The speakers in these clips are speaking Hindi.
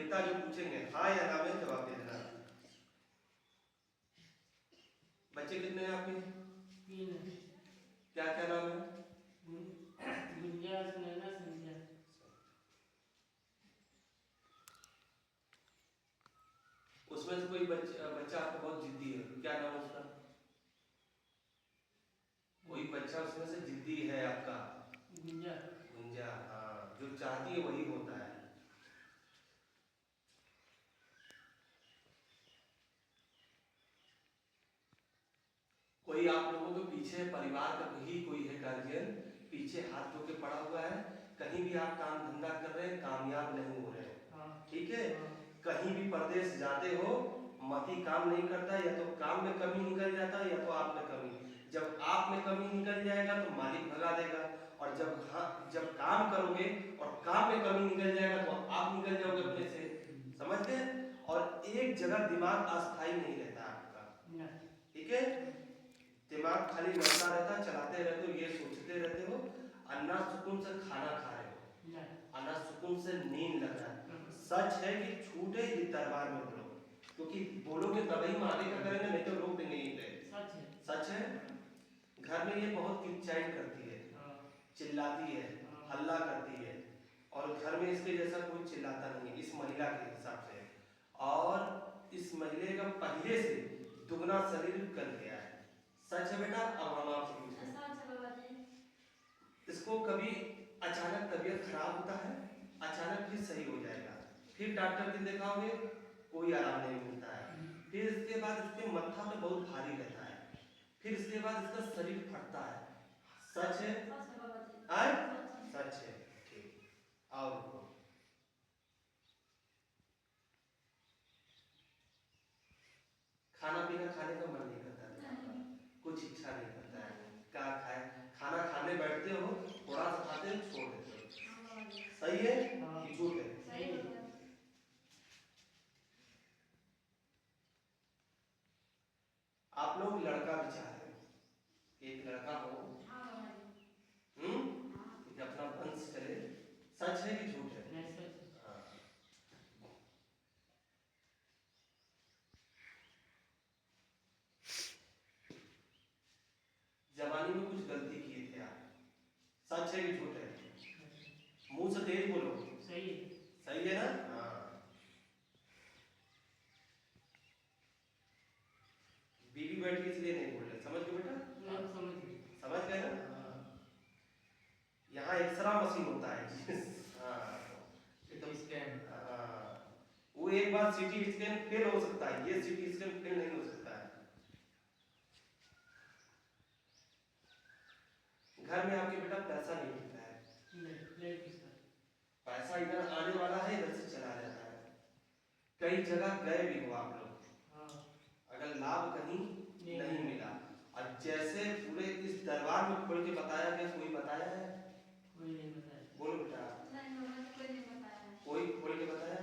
पिता जो पूछेंगे हाँ या ना में जवाब दे देना। बच्चे कितने हैं आपके? 3। क्या क्या नाम है? गुंजा, सुनैना, संध्या। उसमें से कोई बच्चा आपका बहुत जिद्दी है, क्या नाम है उसका? कोई बच्चा उसमें से जिद्दी है आपका? गुंजा। गुंजा, हाँ, जो चाहती है वही होता है। कोई आप लोगों के पीछे परिवार का ही कोई है गार्जियन पीछे हाथ धो के पड़ा हुआ है, कहीं भी आप काम धंधा कर रहे हैं कामयाब नहीं हो रहे हैं, ठीक है? कहीं भी परदेश जाते हो मती काम नहीं करता, या तो काम में कमी निकल जाता है या तो आप में कमी। जब आप में कमी निकल जाएगा तो मालिक भगा देगा, और जब काम करोगे और काम में कमी निकल जाएगा तो आप निकल जाओगे अपने से, समझते हैं? और एक जगह दिमाग अस्थाई नहीं रहता आपका, ठीक है? दिमाग खाली लड़ता रहता, चलाते रहते हो, ये सोचते रहते हो अन्ना सुकून से खाना खा रहे हो, अन्ना सुकून से नींद लग रहा है। सच है कि छूटे ये दरबार में बोलो, क्योंकि बोलोगे तभी मालिक का करेंगे, नहीं तो रोक देंगे यहीं पे। सच है। घर में ये बहुत किचैन करती है, चिल्लाती है, हल्ला करती है, और घर में इसके जैसा कोई चिल्लाता नहीं है इस महिला के हिसाब से। और इस महिला का पहले से दुगना शरीर कर गया है। सच है बेटा? अब हम आपसे पूछें, इसको कभी अचानक तबीयत खराब होता है, अचानक फिर सही हो जाएगा, फिर डॉक्टर के दिखाओगे कोई आराम नहीं मिलता है, फिर इसके बाद इसके मत्था में बहुत भारी रहता है, फिर इसके बाद इसका शरीर फटता है। सच है? सच है। ठीक, आओ देखो। खाना पीना खाने का मन नहीं करता है, कुछ इच्छा नहीं करता है, क्या खाए? खाना खाने बैठते हो थोड़ा सा खाते हो छोड़ देते हो, सही है कि झूठ है? आप लोग लड़का भी चाह रहे हो, एक लड़का हो, कि अपना वंश चले, सच है कि झूठ है? हाँ। जवानी में कुछ गलती किए थे आप, सच है कि झूठ है? मुंह से तेज बोलो। सही है ना? हाँ। बीवी बैठ के इसलिए नहीं बोल रहे, समझ गए बेटा? समझ गए ना? यहाँ एक्सरा मशीन होता है। हाँ, वो एक बार सीटी स्कैन फेल हो सकता है, ये सीटी स्कैन फेल नहीं हो सकता है। घर में आपके बेटा पैसा नहीं मिलता है, पैसा इधर आने वाला है इधर से चला जाता है, कई जगह गए भी हो आप लोग, अगर लाभ कहीं नहीं मिला। और जैसे पूरे इस दरबार में खोल के बताया गया, कोई बताया है? कोई नहीं बताया। बोलो बेटा। कोई नहीं बताया। कोई खोल के बताया?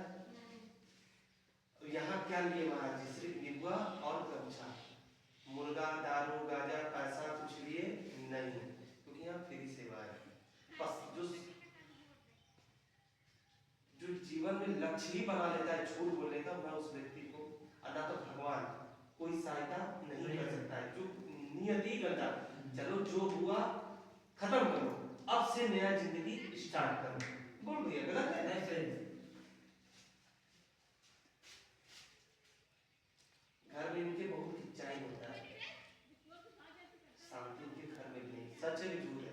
तो यहाँ क्या लिए महाराज जी? सिर्फ निबुआ और गमछा, मुर्गा, दारू, गाजा, पैसा कुछ लिए नहीं, क्योंकि यहाँ फ्री सेवा है। बस जो जीवन में लक्ष्य ही बना लेता है झूठ बोलने का, मैं उस व्यक्ति को अदा तो भगवान कोई सहायता नहीं कर सकता है। जो नियति करता, चलो जो हुआ खत्म करो, अब से नया जिंदगी स्टार्ट करो। बोल भैया गलत है? घर में इनके बहुत इच्छाएं होता है, शांति इनके घर में नहीं। सच है कि झूठ है?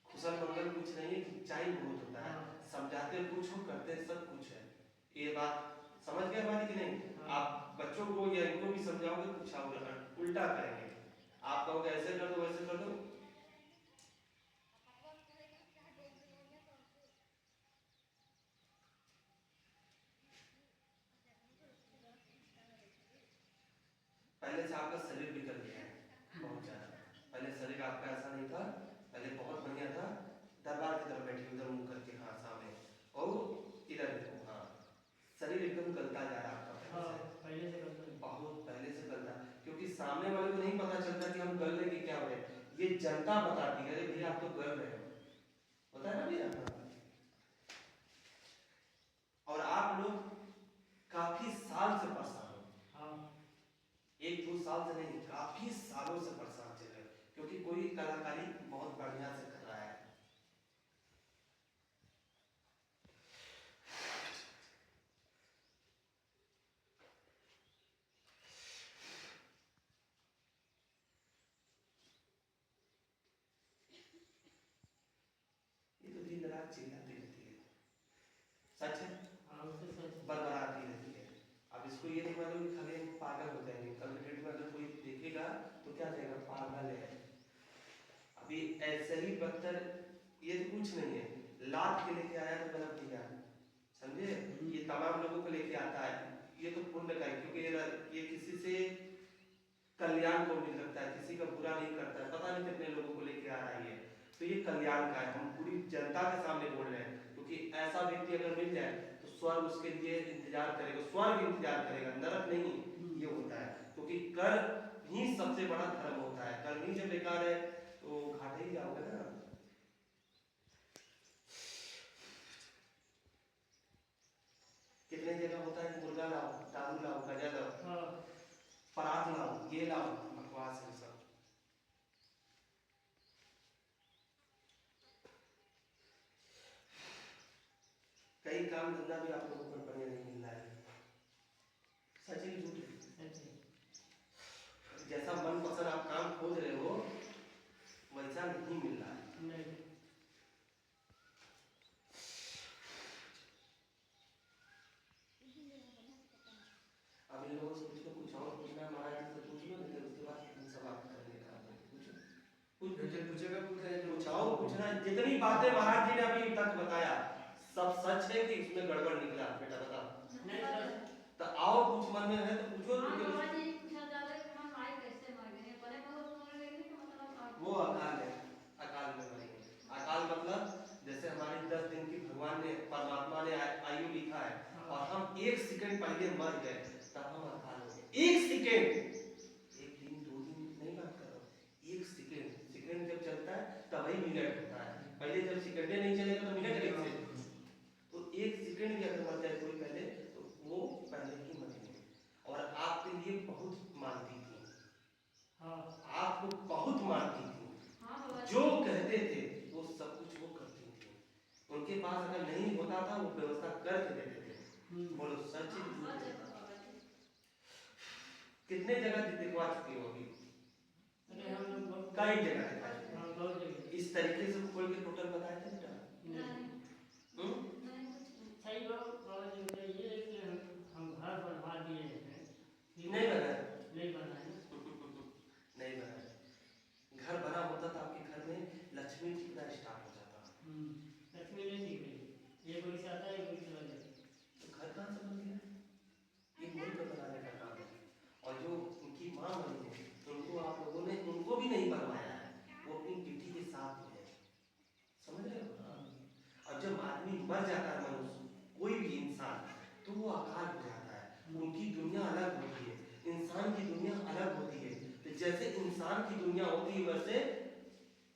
कुशल मंगल कुछ नहीं है, इच्छाएं बहुत होता है, समझाते कुछ हो करते सब कुछ है। ये बात समझ गए हमारी कि नहीं? आप बच्चों को या इनको भी समझाओगे कुछ उल्टा करेंगे, आप कहोगे ऐसे कर दो वैसे कर दो। पहले से आपका शरीर बिगड़ गया है बहुत ज्यादा, पहले शरीर आपका ऐसा नहीं था, पहले बहुत बढ़िया था, दरबार की तरफ बैठे उधर मुंह करके, हाँ सामने, और इधर देखो, हाँ शरीर एकदम गलता जा रहा है आपका, पहले से गलता, बहुत पहले से गलता, क्योंकि सामने वाले को नहीं पता चलता कि हम गल रहे कि क्या हो रहे, ये जनता बताती है अरे भैया आप तो गल रहे हो, होता है ना भैया? और आप लोग काफी साल से परेशान हो, हाँ 1-2 साल से नहीं, काफी सालों से परेशान चल रहे हो, क्योंकि कोई कलाकारी बहुत बढ़िया से कर रहा है। ये तो दिन रात चिल्लाती रहती है, सच है, हाँ उससे सच बरबराती रहती है। अब इसको ये नहीं मालूम कि खाली हम पागल हो जाएंगे, कल के डेट में अगर कोई देखेगा तो क्या कहेगा, पागल है। अभी ऐसे ही बदतर, ये तो कुछ नहीं है, लात के लेके आया तो गलत दिया, समझे, ये तमाम लोगों को लेके आता है, ये तो पुण्य का है, क्योंकि ये किसी से कल्याण को मिल सकता है, किसी का बुरा नहीं करता है, पता नहीं कितने लोगों को लेके आ रहा है ये, तो ये कल्याण का है। हम पूरी जनता के सामने बोल रहे हैं, क्योंकि ऐसा व्यक्ति अगर मिल जाए तो स्वर्ग उसके लिए इंतजार करेगा, स्वर्ग इंतजार करेगा, नरक नहीं, ये होता है, क्योंकि कर ही सबसे बड़ा धर्म होता है। कर ही जब बेकार है तो घाटे ही जाओगे ना। कितने जगह होता है कि मुर्गा लाओ, दारू लाओ, गजा लाओ, हाँ परात लाओ, ये लाओ, बकवास है सब। कई काम धंधा भी आप लोगों को बढ़िया नहीं मिल रहा है, सच है कि झूठ है? सच है जैसा मन पसंद आप काम खोज रहे हो वैसा नहीं मिल रहा है। नहीं अब इन लोगों से कुछ और पूछना है, महाराज जी से पूछ लो, नहीं तो उसके बाद हम समाप्त करने का पूछाओ, पूछना जितनी बातें महाराज जी ने अभी तक बताया सब सच है कि इसमें गड़बड़ निकला, बेटा बता। नहीं सच तो आओ कुछ मन में है तो पूछो। वो अकाल है, अकाल में मरेंगे। अकाल मतलब जैसे हमारी 10 दिन की भगवान ने, परमात्मा ने आयु लिखा है, और हम 1 सेकंड पहले मर गए तब हम अकाल हो गए। 1 सेकंड, 1 दिन 2 दिन नहीं बात कर रहा हूँ, 1 सेकंड, सेकंड जब चलता है तब ही मिनट होता है, पहले जब सेकंडे नहीं चलेगा तो मिनट कैसे? तो 1 सेकंड भी अगर मर जाए कोई पहले तो वो पहले ही मरेंगे। और आपके लिए बहुत मानती थी, हाँ आपको बहुत मानती थी, जो कहते थे वो सब कुछ वो करती थी, उनके पास अगर नहीं होता था वो व्यवस्था करके देते थे। बोलो सच है कि झूठ है? कितने जगह दिखवा चुकी हो अभी? अरे हम लोग बहुत कई जगह दिखा चुके हैं। हाँ बहुत जगह इस तरीके से खोल के टोटल बताए थे बेटा? सही बाबा जी बताइए कि हम घर बनवा दिए हैं, नहीं बना है। नहीं बना है नहीं बना है। घर बना होता तो आपके घर में लक्ष्मी टिकना स्टार्ट हो जाता। लक्ष्मी नहीं दिख रही, ये कोई से आता है कोई चला जाता है, तो घर कहाँ से बन गया? ये वही पे बनाने का काम है। और जो उनकी माँ बनी है उनको आप लोगों ने उनको भी नहीं बनवाया है, वो अपनी बेटी के साथ में है, समझ रहे हो? और जब आदमी मर जाता है, मनुष्य कोई भी इंसान, तो वो अकाल हो जाता है, उनकी दुनिया अलग होती है, इंसान की दुनिया अलग होती है। तो जैसे इंसान की दुनिया होती है वैसे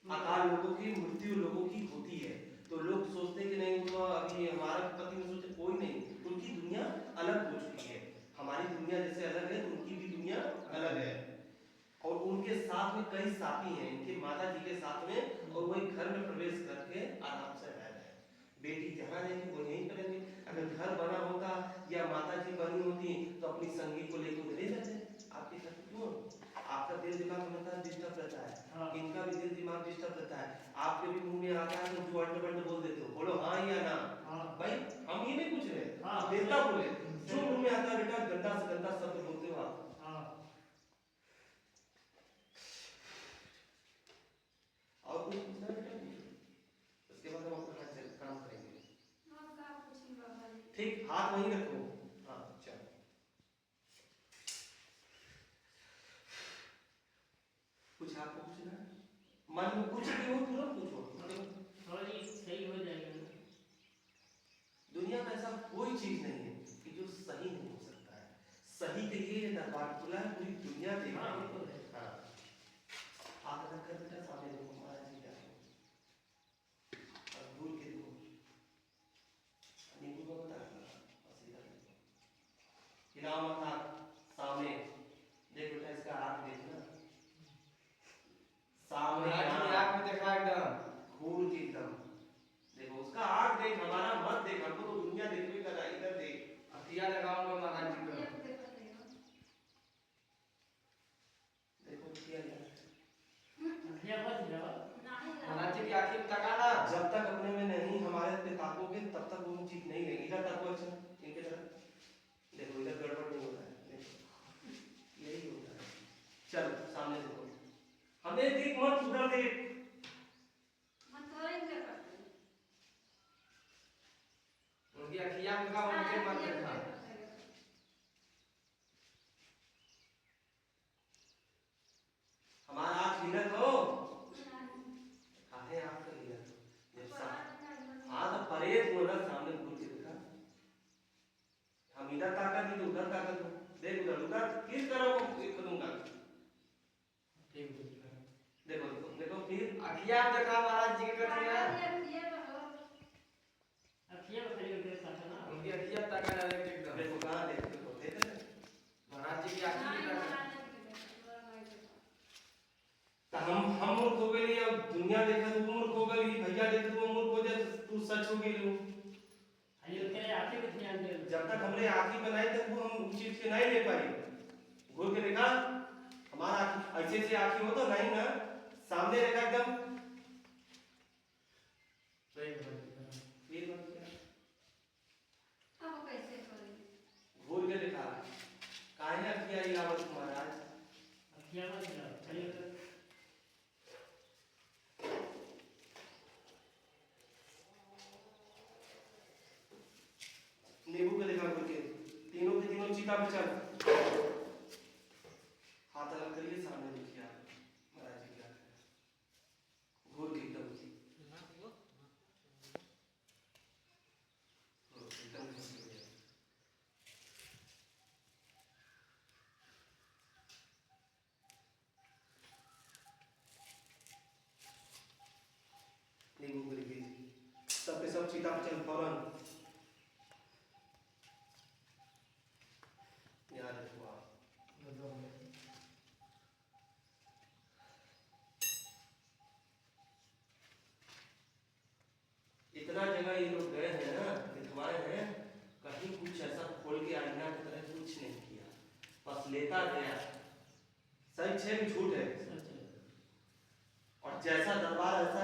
अकाल लोगों की, मृत्यु लोगों की होती है। तो लोग सोचते कि नहीं वो अभी हमारा पति में सोचते, कोई नहीं, उनकी दुनिया अलग हो चुकी है, हमारी दुनिया जैसे अलग है उनकी भी दुनिया अलग है। और उनके साथ में कई साथी हैं, इनके माता जी के साथ में, और वही घर में प्रवेश करके आराम से रह रहे हैं। बेटी जहाँ रहेगी वो यहीं करेंगे। अगर घर बना होता या माता जी बनी होती तो अपनी संगी को लेकर उधर ही रहते। आपके घर क्यों? आपका दिल दिमाग हमेशा डिस्टर्ब रहता है, इनका भी दिल दिमाग डिस्टर्ब रहता है। आपके भी मुंह में आता है तो जो अंडर बंड बोल देते हो, बोलो हाँ या ना। भाई हम ये नहीं पूछ रहे, देवता बोले, जो मुंह में आता है बेटा गंदा से गंदा शब्द बोलते हो आप। और कुछ पूछना है बेटा? उसके बाद हम अपना काम करेंगे। ठीक, हाथ वहीं रखो। हाँ चलो, कुछ आपको पूछना है? मन में कुछ भी हो तुरंत पूछो। सही हो जाएगा ना। दुनिया में ऐसा कोई चीज नहीं है कि जो सही नहीं हो सकता है। सही के लिए ये दरबार खुला है, पूरी दुनिया देख रही है। हाँ, हाथ रख कर बेटा सामने देखो, महाराज जी क्या है, और भूल के देखो, नींबू को बता ऊंची एकदम। देखो उसका आग देख, हमारा मत देख, हमको तो दुनिया देखने का इधर देख। अखिया लगाऊंगा महाराज जी का। देखो किया जाए महाराज जी की आंखें में तका ना। जब तक अपने में नहीं हमारे पे ताकोगे तब तक वो चीज नहीं लेंगे। इधर ताको, अच्छा इनके तरफ देखो, इधर गड़बड़ नहीं होता है, देखो यही होता है। चलो सामने देखो, हमें देख मत, उधर देख। उनकी अखिया में का उनके मत देखा। हमारा आँख हिलत हो, काहे आँख का हिलत हो? जब हाँ तो परेज हो ना, सामने घूर के देखा। हम इधर ताकत नहीं तो उधर ताकत हो, देख उधर उधर किस तरह को करूंगा। ठीक है देखो देखो देखो, फिर अखिया में देखा महाराज जी के कथिया। उनकी अखिया में तका डायरेक्ट एकदम। देखो कहाँ देख, देखो देख महाराज जी की आंखें में तका। तो हम मूर्ख हो गए, अब दुनिया देखे तो वो मूर्ख हो गई, भैया देखे तो वो मूर्ख हो जाए, तू सच हो गई। जब तक हमने आँखी बनाई तक वो हम उस चीज के नहीं ले पाए। घूर के देखा, हमारा आँखी ऐसे आँखी हो तो नहीं ना, सामने देखा एकदम सही घूर के देखा। काहे अखिया इलावत महाराज? नींबू के देखा करके, तीनों के तीनों चिता पे चल। हाथ अलग करिए, सामने देखिए आप महाराज जी क्या है। घूर के एकदम एकदम घुस गए। नींबू के देखिए, सब पे सब चिता पे चल फौरन। यहाँ देखो आप, इतना जगह ये लोग गए हैं ना, दिखवाए हैं, कहीं कुछ ऐसा खोल के आईना की तरह कुछ नहीं किया, बस लेता गया। सही छह में झूठ है, और जैसा दरबार ऐसा